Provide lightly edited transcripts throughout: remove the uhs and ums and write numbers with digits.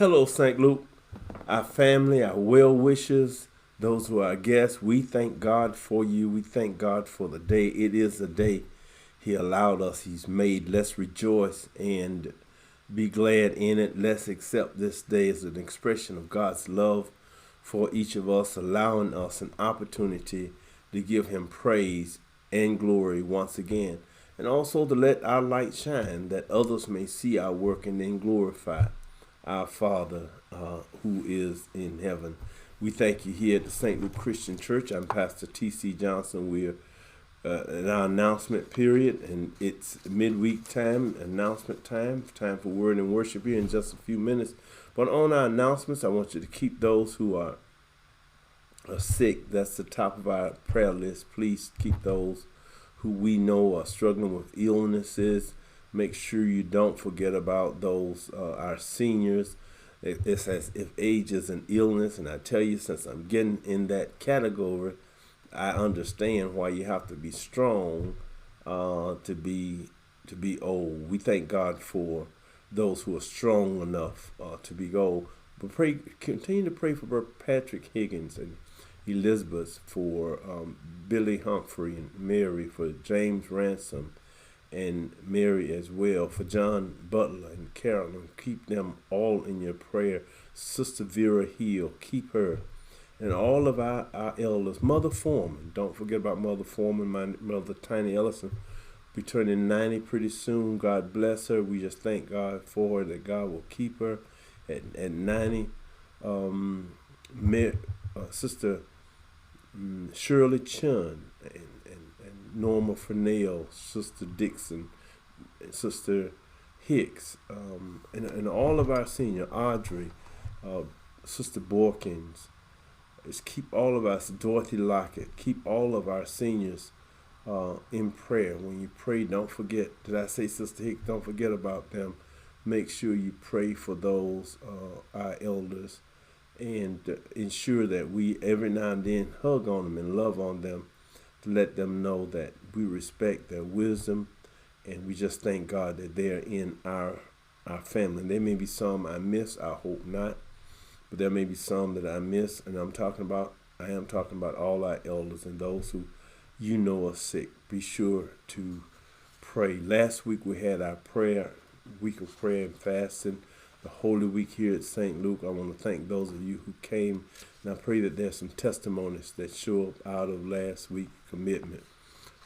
Hello, St. Luke, our family, our well wishers, those who are our guests. We thank God for you. We thank God for the day. It is a day He allowed us, He's made. Let's rejoice and be glad in it. Let's accept this day as an expression of God's love for each of us, allowing us an opportunity to give Him praise and glory once again. And also to let our light shine that others may see our work and then glorify our Father who is in heaven. We thank you here at the St. Luke Christian Church. I'm Pastor T.C. Johnson. We're in our announcement period, and it's midweek time, announcement time for word and worship here in just a few minutes. But on our announcements, I want you to keep those who are sick. That's the top of our prayer list. Please keep those who we know are struggling with illnesses. Make sure you don't forget about those, our seniors. It's as if age is an illness, and I tell you, since I'm getting in that category, I understand why you have to be strong to be old. We thank God for those who are strong enough to be old. But continue to pray for Patrick Higgins and Elizabeth, for Billy Humphrey and Mary, for James Ransom and Mary as well, for John Butler and Carolyn. Keep them all in your prayer. Sister Vera Hill, keep her. And all of our elders. Mother Foreman, don't forget about Mother Foreman, my mother Tiny Ellison, be turning 90 pretty soon. God bless her. We just thank God for her, that God will keep her at 90. Sister Shirley Chun and Norma Fernell, Sister Dixon, Sister Hicks, and all of our senior, Audrey, Sister Borkins. Just keep all of us, Dorothy Lockett, keep all of our seniors in prayer. When you pray, don't forget, did I say Sister Hicks? Don't forget about them. Make sure you pray for those, our elders, and ensure that we every now and then hug on them and love on them, to let them know that we respect their wisdom, and we just thank God that they're in our family. There may be some I miss, I hope not, but there may be some that I miss, and I am talking about all our elders and those who you know are sick. Be sure to pray. Last week we had our week of prayer and fasting, the Holy Week here at St. Luke. I want to thank those of you who came, and I pray that there's some testimonies that show up out of last week's commitment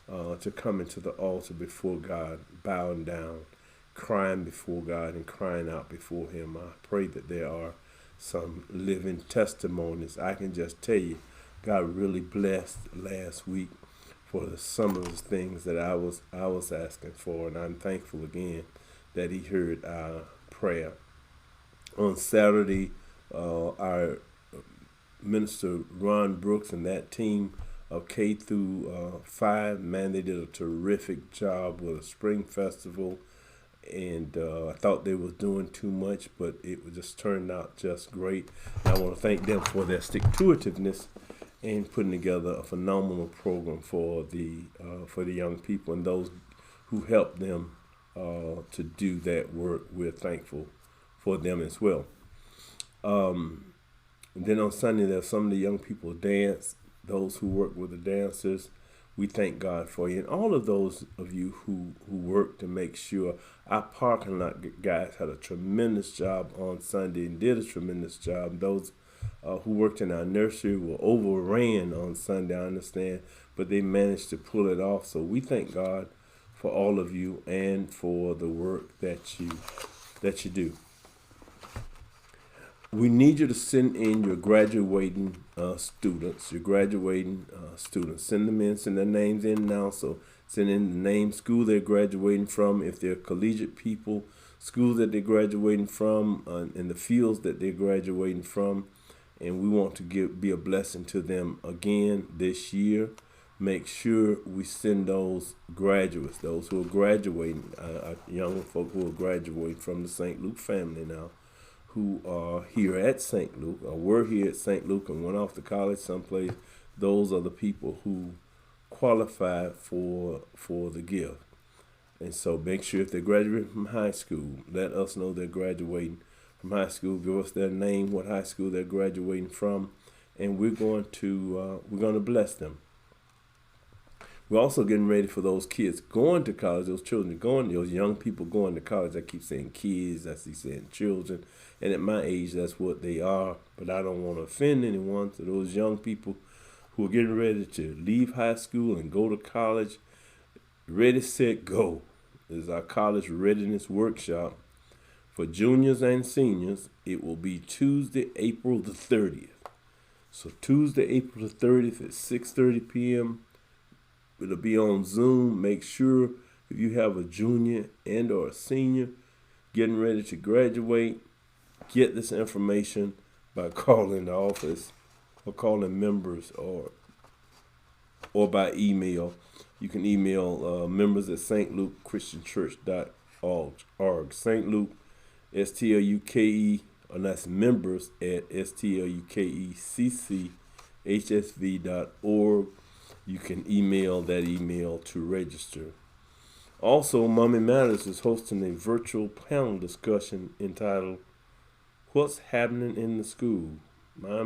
to coming to the altar before God, bowing down, crying before God, and crying out before Him. I pray that there are some living testimonies. I can just tell you, God really blessed last week for some of the things that I was asking for, and I'm thankful again that He heard our prayer. On Saturday, our Minister Ron Brooks and that team of K through 5, man, they did a terrific job with a spring festival, and I thought they was doing too much, but it just turned out just great. And I want to thank them for their stick-to-itiveness and putting together a phenomenal program for the young people and those who helped them to do that work. We're thankful for them as well. And then on Sunday, there's some of the young people dance, those who work with the dancers. We thank God for you. And all of those of you who work to make sure our parking lot guys had a tremendous job on Sunday and did a tremendous job. Those who worked in our nursery were overran on Sunday, I understand, but they managed to pull it off. So we thank God for all of you and for the work that you do. We need you to send in your graduating students. Send them in, send their names in now. So send in the name, school they're graduating from, if they're collegiate people, schools that they're graduating from, and the fields that they're graduating from. And we want to be a blessing to them again this year. Make sure we send those graduates, those who are graduating, young folk who are graduating from the St. Luke family now, who are here at St. Luke, or were here at St. Luke and went off to college someplace. Those are the people who qualify for the gift. And so make sure if they're graduating from high school, let us know they're graduating from high school, give us their name, what high school they're graduating from, and we're going to bless them. We're also getting ready for those kids going to college, those children going, those young people going to college. I keep saying kids, I keep saying children, and at my age, that's what they are. But I don't want to offend anyone. So those young people who are getting ready to leave high school and go to college, Ready, Set, Go is our college readiness workshop for juniors and seniors. It will be Tuesday, April the 30th. So Tuesday, April the 30th at 6:30 p.m. It'll be on Zoom. Make sure if you have a junior and or a senior getting ready to graduate, get this information by calling the office or calling members or by email. You can email members at stluke.christianchurch.org. St. Luke, STLUKE, and that's members at STLUKECCHSV.org. You can email that email to register. Also, Mommy Matters is hosting a virtual panel discussion entitled What's Happening in the School? My.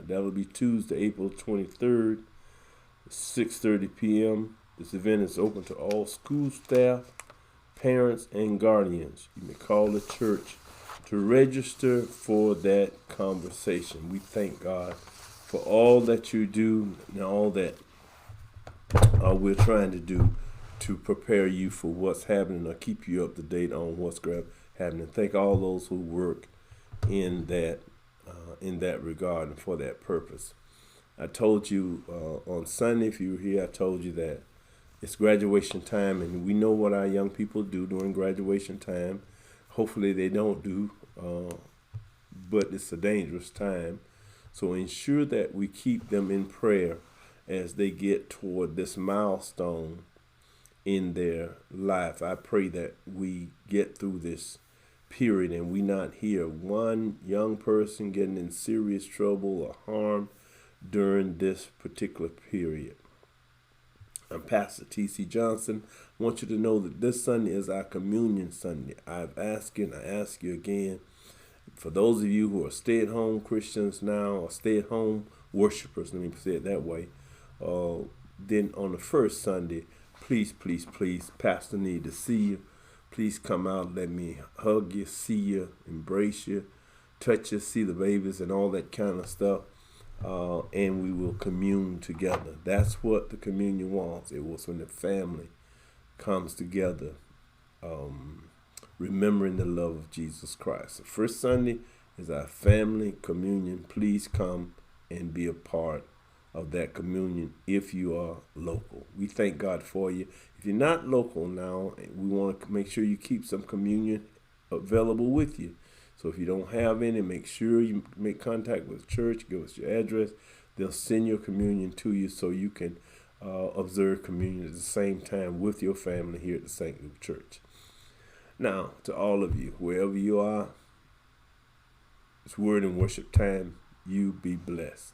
That'll be Tuesday, April 23rd, 6:30 p.m. This event is open to all school staff, parents, and guardians. You may call the church to register for that conversation. We thank God for all that you do and all that we're trying to do to prepare you for what's happening or keep you up to date on what's happening. Thank all those who work in that regard and for that purpose. I told you on Sunday, if you were here, I told you that it's graduation time, and we know what our young people do during graduation time. Hopefully they don't do, but it's a dangerous time. So ensure that we keep them in prayer as they get toward this milestone in their life. I pray that we get through this period and we not hear one young person getting in serious trouble or harm during this particular period. I'm Pastor T.C. Johnson. I want you to know that this Sunday is our communion Sunday. I ask you again, for those of you who are stay-at-home Christians now, or stay-at-home worshipers, let me say it that way, then on the first Sunday, please, Pastor need to see you. Please come out, let me hug you, see you, embrace you, touch you, see the babies and all that kind of stuff. And we will commune together. That's what the communion was. It was when the family comes together, remembering the love of Jesus Christ. The first Sunday is our family communion. Please come and be a part of that communion if you are local. We thank God for you. If you're not local now, we want to make sure you keep some communion available with you. So if you don't have any, make sure you make contact with the church, give us your address. They'll send your communion to you so you can observe communion at the same time with your family here at the St. Luke Church. Now, to all of you, wherever you are, it's Word and Worship time. You be blessed.